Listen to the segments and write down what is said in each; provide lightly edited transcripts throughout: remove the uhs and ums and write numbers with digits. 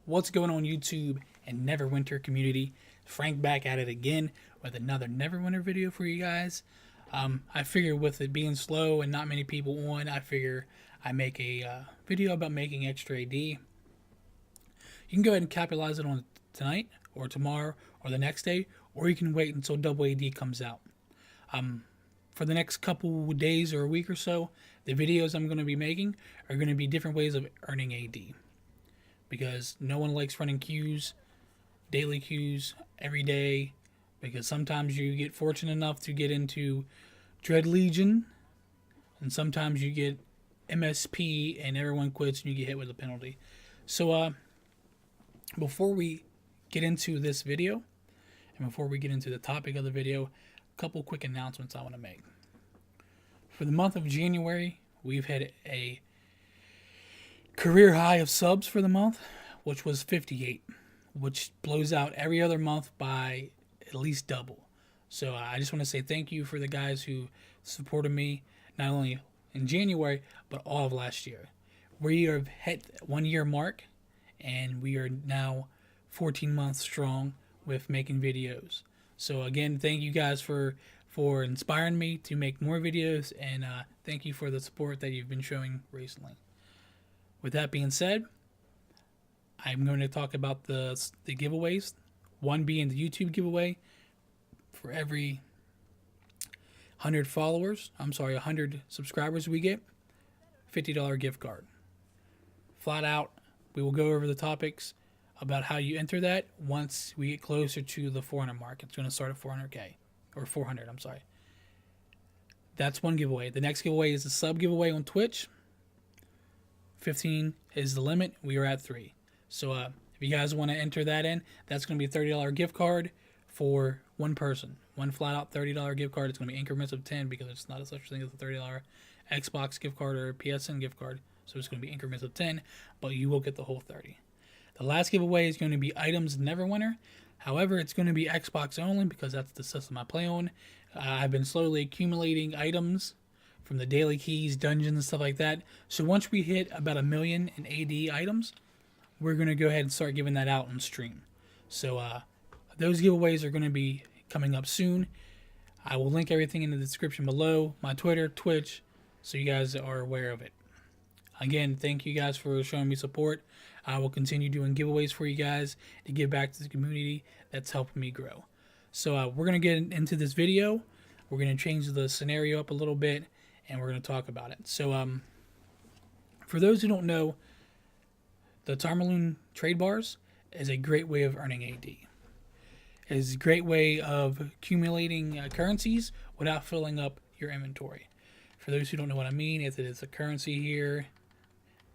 What's going on YouTube and Neverwinter community? Frank back at it again with another Neverwinter video for you guys. I figure with it being slow and not many people on, I figure I make a video about making extra AD. You can go ahead and capitalize it on tonight or tomorrow or the next day, or you can wait until double AD comes out. For the next couple days or a week or so, the videos I'm going to be making are going to be different ways of earning AD. Because no one likes running queues, daily queues, every day. Because sometimes you get fortunate enough to get into Dread Legion, and sometimes you get MSP and everyone quits and you get hit with a penalty. So before we get into this video, and before we get into the topic of the video, a couple quick announcements I want to make. For the month of January, we've had a career high of subs for the month, which was 58, which blows out every other month by at least double. So I just want to say thank you for the guys who supported me, not only in January, but all of last year. We have hit 1 year mark, and we are now 14 months strong with making videos. So again, thank you guys for inspiring me to make more videos, and thank you for the support that you've been showing recently. With that being said, I'm going to talk about the giveaways. One being the YouTube giveaway for every 100 subscribers we get, $50 gift card. Flat out, we will go over the topics about how you enter that once we get closer to the 400 mark. It's going to start at 400K, or 400, I'm sorry. That's one giveaway. The next giveaway is a sub giveaway on Twitch. 15 is the limit. We are at 3. So if you guys want to enter that in, that's going to be a $30 gift card for one person. One flat out $30 gift card. It's going to be increments of 10 because it's not a such thing as a $30 Xbox gift card or a PSN gift card. So it's going to be increments of 10, but you will get the whole 30. The last giveaway is going to be items Neverwinter. However, it's going to be Xbox only because that's the system I play on. I've been slowly accumulating items from the daily keys, dungeons, and stuff like that. So once we hit about 1 million in AD items, we're going to go ahead and start giving that out on stream. So those giveaways are going to be coming up soon. I will link everything in the description below, my Twitter, Twitch, so you guys are aware of it. Again, thank you guys for showing me support. I will continue doing giveaways for you guys to give back to the community that's helping me grow. So we're going to get into this video. We're going to change the scenario up a little bit, and we're going to talk about it. So for those who don't know, the Tarmaloon trade bars is a great way of earning AD. It is a great way of accumulating currencies without filling up your inventory. For those who don't know what I mean, if it is a currency here,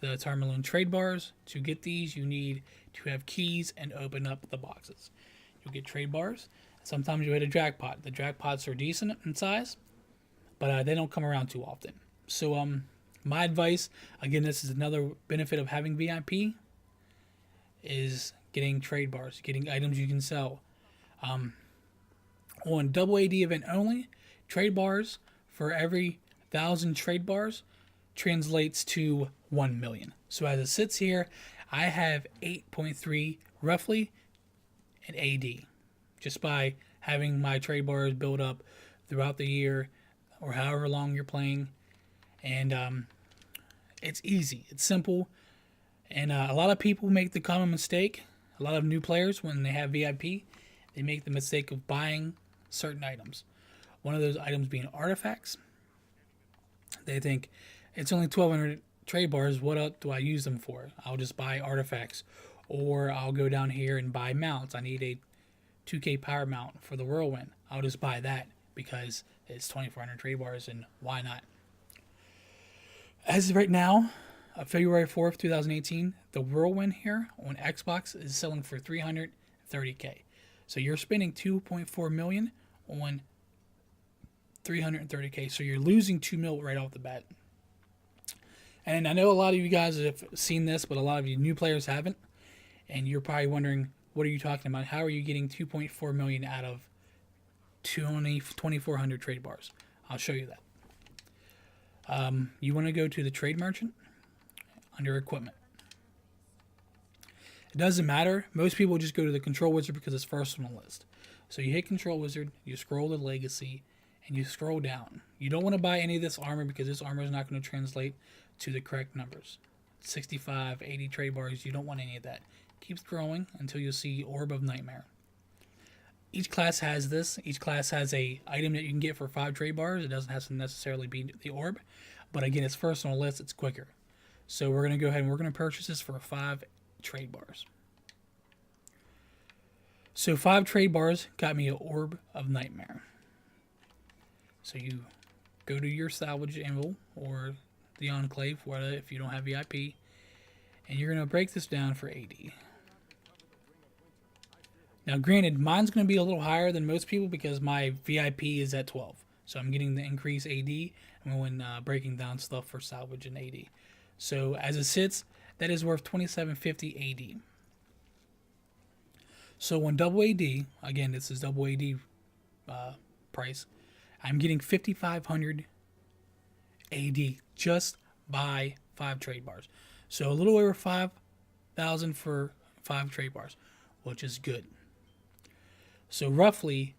the Tarmaloon trade bars, to get these, you need to have keys and open up the boxes. You'll get trade bars. Sometimes you hit a jackpot. The jackpots are decent in size, but they don't come around too often. So my advice, again, this is another benefit of having VIP, is getting trade bars, getting items you can sell. On double AD event only, trade bars for every 1,000 trade bars translates to 1 million. So as it sits here, I have 8.3 roughly in AD, just by having my trade bars build up throughout the year or however long you're playing. And it's easy, it's simple, and a lot of people make the common mistake. A lot of new players, when they have VIP, they make the mistake of buying certain items. One of those items being artifacts. They think it's only 1,200 trade bars, what else do I use them for? I'll just buy artifacts, or I'll go down here and buy mounts. I need a 2K power mount for the Whirlwind. I'll just buy that because it's 2,400 trade bars, and why not? As of right now, February 4th, 2018, the Whirlwind here on Xbox is selling for 330K. So you're spending 2.4 million on 330K. So you're losing 2 mil right off the bat. And I know a lot of you guys have seen this, but a lot of you new players haven't. And you're probably wondering, what are you talking about? How are you getting 2.4 million out of 2,400 trade bars? I'll show you that. You want to go to the trade merchant under equipment. It doesn't matter. Most people just go to the Control Wizard because it's first on the list. So you hit Control Wizard, you scroll to Legacy, and you scroll down. You don't want to buy any of this armor because this armor is not going to translate to the correct numbers. 65, 80 trade bars, you don't want any of that. Keep scrolling until you see Orb of Nightmare. Each class has this. Each class has a item that you can get for 5 trade bars. It doesn't have to necessarily be the orb. But again, it's first on the list. It's quicker. So we're going to go ahead and we're going to purchase this for 5 trade bars. So 5 trade bars got me an Orb of Nightmare. So you go to your salvage anvil or the Enclave, if you don't have VIP, and you're going to break this down for 80. Now, granted, mine's going to be a little higher than most people because my VIP is at 12. So I'm getting the increased AD when breaking down stuff for salvage and AD. So as it sits, that is worth 2750 AD. So on double AD, again, this is double AD price, I'm getting 5500 AD just by 5 trade bars. So a little over 5,000 for 5 trade bars, which is good. So roughly,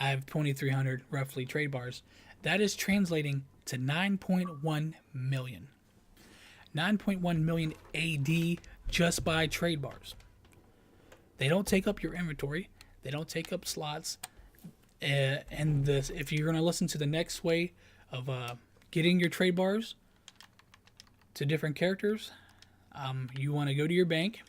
I have 2,300 roughly trade bars. That is translating to 9.1 million. 9.1 million AD just by trade bars. They don't take up your inventory. They don't take up slots. And this, if you're going to listen to the next way of getting your trade bars to different characters, you want to go to your bank.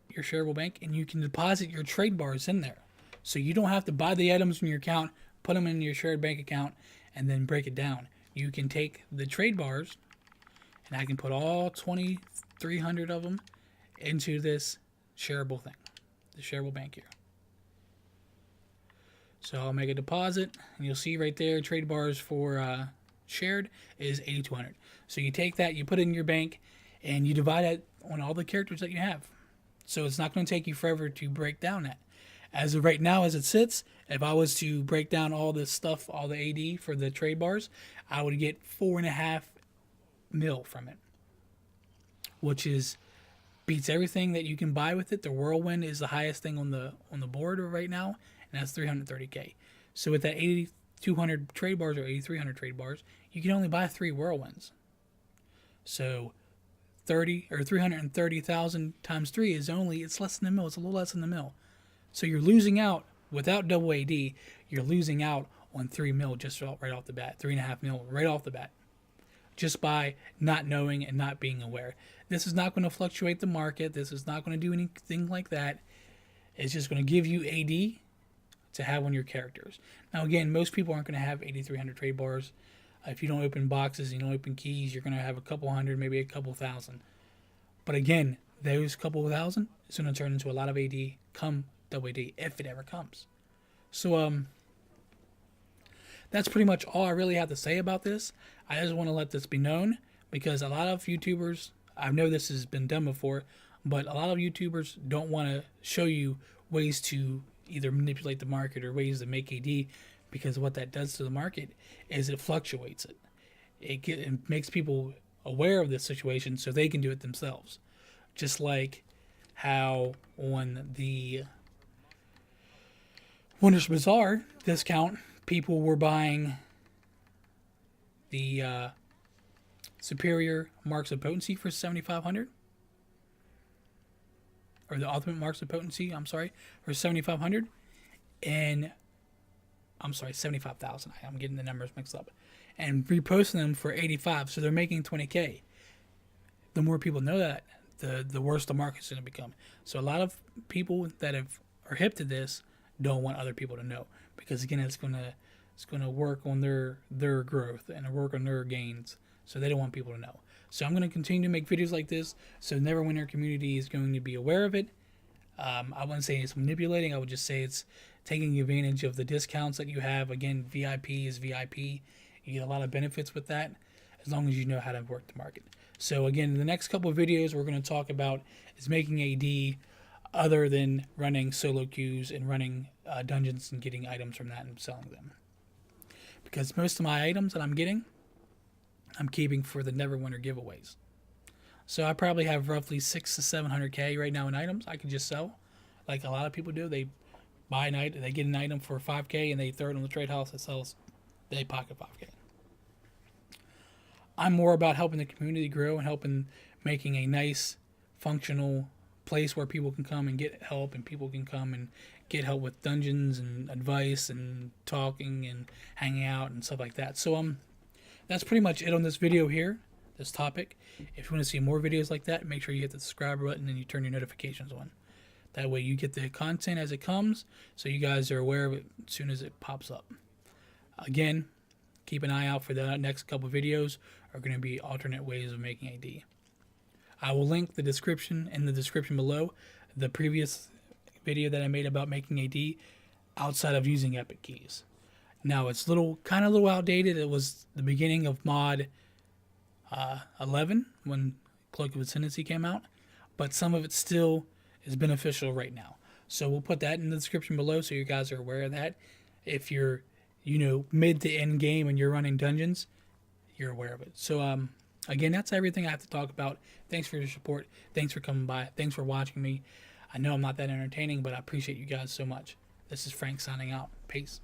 Your shareable bank, and you can deposit your trade bars in there. So you don't have to buy the items from your account, put them in your shared bank account, and then break it down. You can take the trade bars, and I can put all 2,300 of them into this shareable thing, the shareable bank here. So I'll make a deposit, and you'll see right there, trade bars for shared is 8,200. So you take that, you put it in your bank, and you divide it on all the characters that you have. So it's not going to take you forever to break down that. As of right now, as it sits, if I was to break down all this stuff, all the AD for the trade bars, I would get 4.5 mil from it, which is beats everything that you can buy with it. The Whirlwind is the highest thing on the board right now, and that's 330k. So with that 8,200 trade bars or 8,300 trade bars, you can only buy 3 Whirlwinds. So 30 or 330,000 times 3 is it's less than a mil. It's a little less than a mil. So you're losing out without double AD. You're losing out on 3 mil just right off the bat, 3.5 mil right off the bat, just by not knowing and not being aware. This is not going to fluctuate the market. This is not going to do anything like that. It's just going to give you AD to have on your characters. Now again, most people aren't going to have 8,300 trade bars. If you don't open boxes, you don't open keys, you're going to have a couple hundred, maybe a couple thousand. But again, those couple thousand is going to turn into a lot of AD come double AD, if it ever comes. So, that's pretty much all I really have to say about this. I just want to let this be known because a lot of YouTubers, I know this has been done before, but a lot of YouTubers don't want to show you ways to either manipulate the market or ways to make AD, because what that does to the market is it fluctuates it. It makes people aware of this situation so they can do it themselves. Just like how on the Wondrous Bazaar discount, people were buying the superior marks of potency for 7,500, or the ultimate marks of potency, I'm sorry, for 7,500, and I'm sorry, 75,000. I'm getting the numbers mixed up, and reposting them for 85. So they're making 20k. The more people know that, the worse the market's going to become. So a lot of people that are hip to this don't want other people to know, because again, it's going to work on their growth and work on their gains. So they don't want people to know. So I'm going to continue to make videos like this, so the Neverwinter community is going to be aware of it. I wouldn't say it's manipulating. I would just say it's taking advantage of the discounts that you have. Again, VIP is VIP. You get a lot of benefits with that, as long as you know how to work the market. So again, in the next couple of videos, we're going to talk about is making AD other than running solo queues and running dungeons and getting items from that and selling them. Because most of my items that I'm getting I'm keeping for the Neverwinter giveaways. So I probably have roughly 600 to 700K right now in items I can just sell, like a lot of people do. They buy an item, they get an item for 5K and they throw it on the trade house. It sells, they pocket 5K. I'm more about helping the community grow and helping making a nice, functional place where people can come and get help, and people can come and get help with dungeons and advice and talking and hanging out and stuff like that. So that's pretty much it on this video here, this topic. If you want to see more videos like that, make sure you hit the subscribe button and you turn your notifications on. That way you get the content as it comes, so you guys are aware of it as soon as it pops up. Again, keep an eye out for the next couple videos. Are going to be alternate ways of making AD. I will link the description in the description below, the previous video that I made about making AD outside of using epic keys. Now it's kind of a little outdated. It was the beginning of mod 11 when Cloak of Ascendancy came out, but some of it still is beneficial right now. So we'll put that in the description below so you guys are aware of that. If you're, mid to end game and you're running dungeons, you're aware of it. So again, that's everything I have to talk about. Thanks for your support. Thanks for coming by. Thanks for watching me. I know I'm not that entertaining, but I appreciate you guys so much. This is Frank signing out. Peace.